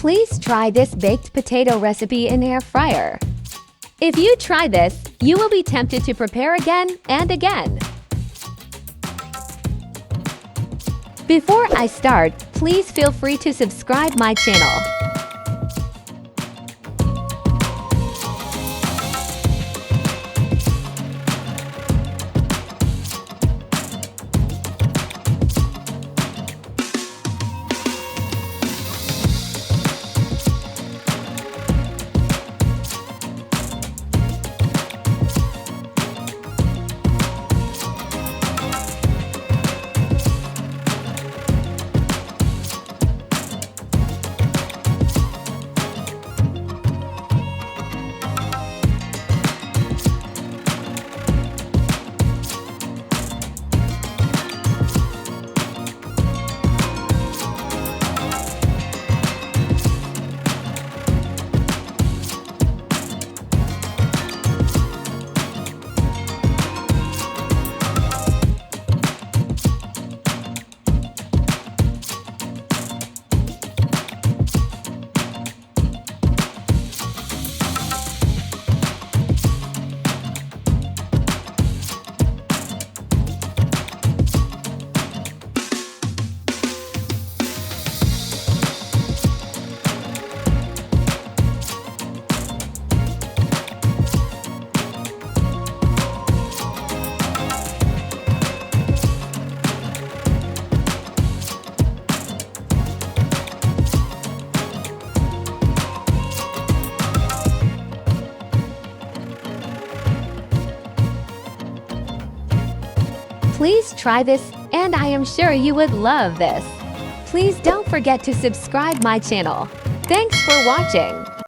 Please try this baked potato recipe in air fryer. If you try this, you will be tempted to prepare again and again. Before I start, please feel free to subscribe my channel. Please try this, and I am sure you would love this. Please don't forget to subscribe my channel. Thanks for watching.